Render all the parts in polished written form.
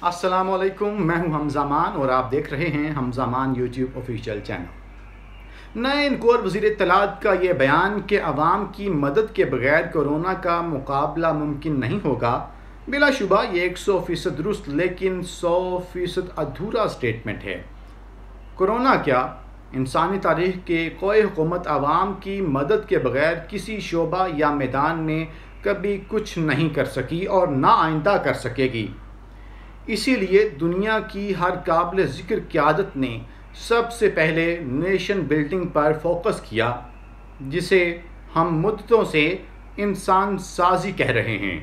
अस्सलाम वालेकुम, मैं हूं हमजा मान और आप देख रहे हैं हमजा मान यूट्यूब ऑफिशियल चैनल। नए इनकोर वज़ीर इत्तलात का ये बयान कि अवाम की मदद के बगैर कोरोना का मुकाबला मुमकिन नहीं होगा, बिलाशुबा ये 100% दुरुस्त लेकिन 100% अधूरा स्टेटमेंट है। कोरोना क्या, इंसानी तारीख के कोई हुकूमत अवाम की मदद के बगैर किसी शोबा या मैदान में कभी कुछ नहीं कर सकी और ना आइंदा कर सकेगी। इसीलिए दुनिया की हर काबिल ज़िक्र क़यादत ने सबसे पहले नेशन बिल्डिंग पर फोकस किया, जिसे हम मुद्दतों से इंसान साजी कह रहे हैं,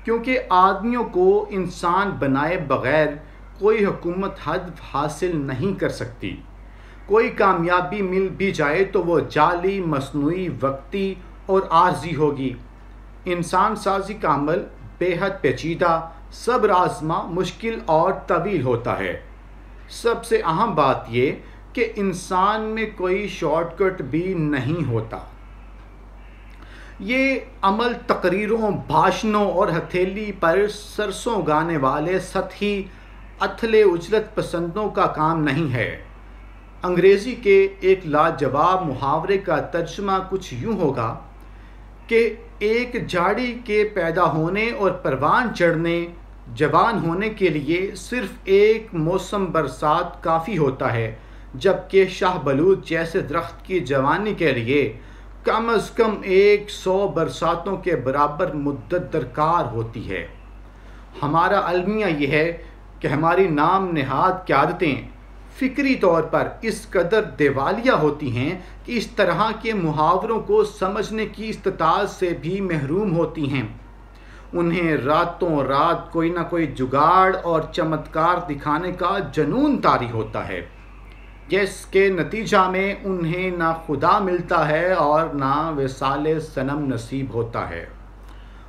क्योंकि आदमियों को इंसान बनाए बग़ैर कोई हुकूमत हदफ हासिल नहीं कर सकती। कोई कामयाबी मिल भी जाए तो वो जाली, मसनूई, वक्ती और आर्जी होगी। इंसान साजी का अमल बेहद पेचीदा, सब्र आज़मा, मुश्किल और तवील होता है। सबसे अहम बात ये कि इंसान में कोई शॉर्टकट भी नहीं होता। ये अमल तकरीरों, भाषणों और हथेली पर सरसों गाने वाले सतही अथले उजलत पसंदों का काम नहीं है। अंग्रेज़ी के एक लाजवाब मुहावरे का तर्जुमा कुछ यूँ होगा कि एक झाड़ी के पैदा होने और परवान चढ़ने, जवान होने के लिए सिर्फ एक मौसम बरसात काफ़ी होता है, जबकि शाह बलूत जैसे दरख्त की जवानी के लिए कम अज़ कम 100 बरसातों के बराबर मुद्दत दरकार होती है। हमारा अलमिया यह है कि हमारी नाम नहाद क़यादतें फ़िक्री तौर पर इस कदर दिवालिया होती हैं कि इस तरह के मुहावरों को समझने की इस्तिताअत से भी महरूम होती हैं। उन्हें रातों रात कोई ना कोई जुगाड़ और चमत्कार दिखाने का जुनून तारी होता है, जिसके नतीजा में उन्हें ना खुदा मिलता है और ना विसाले सनम नसीब होता है।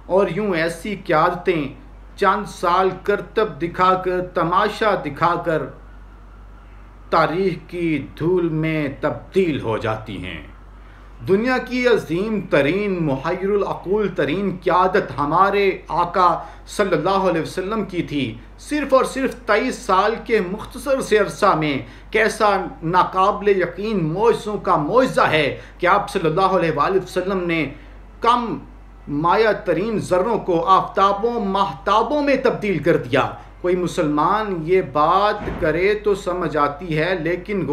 और यूँ ऐसी क़यादतें चंद साल करतब दिखाकर, तमाशा दिखाकर तारीख़ की धूल में तब्दील हो जाती हैं। दुनिया की अजीम तरीन, मुहय्यरुल अक़ूल तरीन क़यादत हमारे आका सल्लल्लाहु अलैहि वसल्लम की थी। सिर्फ़ और सिर्फ 23 साल के मुख्तसर से अरसा में कैसा नाकाबिल यकीन मौजज़ों का मौजज़ा है कि आप सल्लल्लाहु अलैहि वसल्लम ने कम माया तरीन ज़र्रों को आफ्ताबों महताबों में तब्दील कर दिया। कोई मुसलमान ये बात करे तो समझ आती है, लेकिन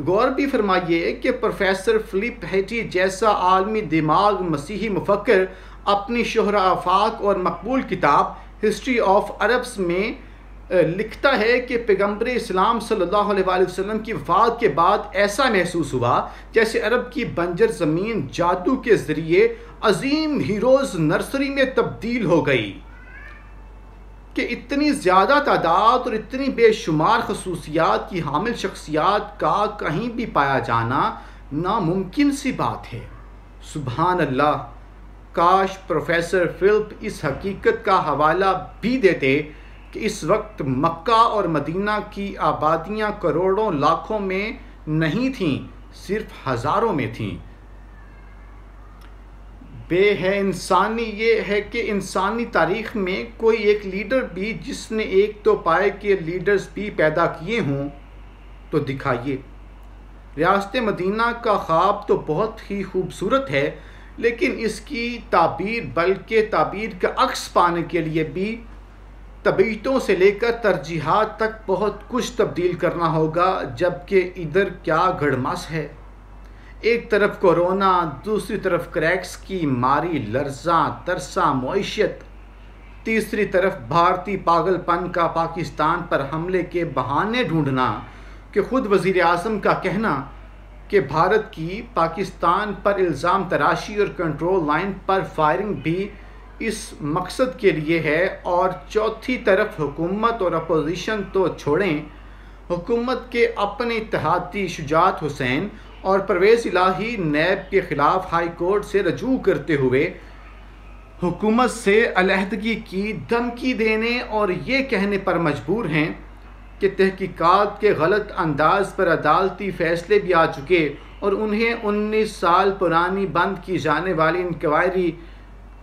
गौर भी फरमाइए कि प्रोफेसर फ़िलिप हेटी जैसा आलमी दिमाग मसीही मुफक्कर अपनी शोहरा आफाक और मकबूल किताब हिस्ट्री ऑफ अरब्स में लिखता है कि पैगम्बर इस्लाम सल्लल्लाहु अलैहि वसल्लम की वफ़ात के बाद ऐसा महसूस हुआ जैसे अरब की बंजर ज़मीन जादू के ज़रिए अजीम हीरोज़ नर्सरी में तब्दील हो गई कि इतनी ज़्यादा तादाद और इतनी बेशुमार खसूसियात की हामिल शख्सियात का कहीं भी पाया जाना नामुमकिन सी बात है। सुभान अल्लाह, काश प्रोफेसर फ़िलिप इस हकीकत का हवाला भी देते कि इस वक्त मक्का और मदीना की आबादियाँ करोड़ों लाखों में नहीं थीं, सिर्फ हज़ारों में थीं। इंसानी ये है कि इंसानी तारीख़ में कोई एक लीडर भी जिसने एक तो पाए के लीडर्स भी पैदा किए हों तो दिखाइए। रियासत मदीना का ख्वाब तो बहुत ही खूबसूरत है, लेकिन इसकी ताबीर बल्कि ताबीर का अक्स पाने के लिए भी तबीयतों से लेकर तरजीहात तक बहुत कुछ तब्दील करना होगा, जबकि इधर क्या गड़मस है। एक तरफ कोरोना, दूसरी तरफ क्रैक्स की मारी लर्जा तरसा मईशत, तीसरी तरफ भारतीय पागलपन का पाकिस्तान पर हमले के बहाने ढूंढना कि खुद वज़ीर आज़म का कहना कि भारत की पाकिस्तान पर इल्ज़ाम तराशी और कंट्रोल लाइन पर फायरिंग भी इस मकसद के लिए है। और चौथी तरफ हुकूमत और अपोजिशन तो छोड़ें, हुकूमत के अपने इत्तेहादी शुजात हुसैन और परवेज़ इलाही नैब के ख़िलाफ़ हाई कोर्ट से रजू करते हुए हुकूमत से अलहदगी की धमकी देने और ये कहने पर मजबूर हैं कि तहकीकात के गलत अंदाज पर अदालती फ़ैसले भी आ चुके और उन्हें 19 साल पुरानी बंद की जाने वाली इंक्वायरी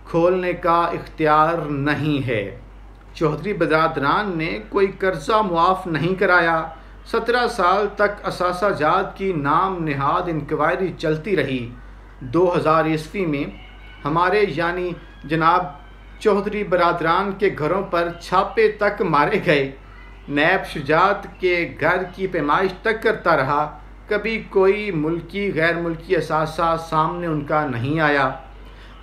खोलने का इख्तियार नहीं है। چودھری برادران نے کوئی قرضہ معاف نہیں کرایا۔ 17 سال تک اثاثہ جات کی نام نہاد انکوائری چلتی رہی۔ 2000 میں ہمارے یعنی جناب چودھری برادران کے گھروں پر چھاپے تک مارے گئے۔ نیب شجاعت کے گھر کی پیمائش تک کرتا رہا، کبھی کوئی ملکی غیر ملکی اثاثہ سامنے ان کا نہیں آیا۔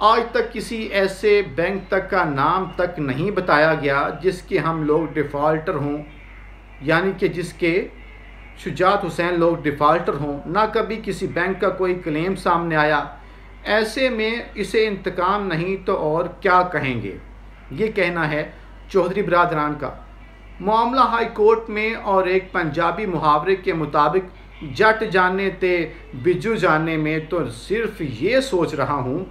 آج تک کسی ایسے بینک تک کا نام تک نہیں بتایا گیا جس کے ہم لوگ ڈیفالٹر ہوں، یعنی کہ جس کے شجاعت حسین لوگ ڈیفالٹر ہوں۔ نہ کبھی کسی بینک کا کوئی کلیم سامنے آیا۔ ایسے میں اسے انتقام نہیں تو اور کیا کہیں گے، یہ کہنا ہے چودھری برادران کا۔ معاملہ ہائی کورٹ میں، اور ایک پنجابی محاورے کے مطابق جٹ جانے تے بجو جانے میں تو صرف یہ سوچ رہا ہوں،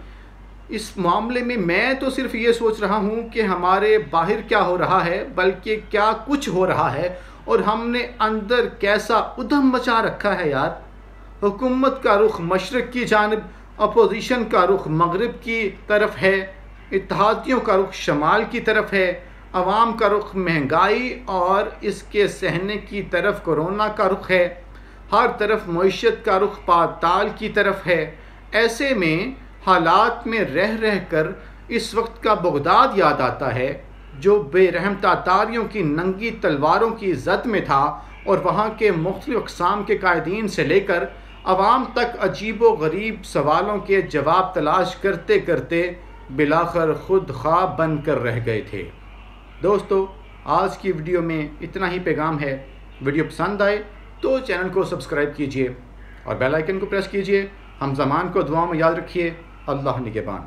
اس معاملے میں تو صرف یہ سوچ رہا ہوں کہ ہمارے باہر کیا ہو رہا ہے، بلکہ کیا کچھ ہو رہا ہے اور ہم نے اندر کیسا ادھم مچا رکھا ہے یار۔ حکومت کا رخ مشرق کی جانب، اپوزیشن کا رخ مغرب کی طرف ہے، اتحادیوں کا رخ شمال کی طرف ہے، عوام کا رخ مہنگائی اور اس کے سہنے کی طرف کورونا کا رخ ہے، ہر طرف معیشت کا رخ پاتال کی طرف ہے۔ ایسے میں حالات میں رہ رہ کر اس وقت کا بغداد یاد آتا ہے جو بے رحم تاتاریوں کی ننگی تلواروں کی زد میں تھا، اور وہاں کے مختلف اقسام کے قائدین سے لے کر عوام تک عجیب و غریب سوالوں کے جواب تلاش کرتے کرتے بلاخر خود خواب بن کر رہ گئے تھے۔ دوستو، آج کی ویڈیو میں اتنا ہی پیغام ہے۔ ویڈیو پسند آئے تو چینل کو سبسکرائب کیجئے اور بیل آئیکن کو پریس کیجئے۔ ہم زمان کو دعاؤں میں یاد رکھیے۔ اللہ نگہبان۔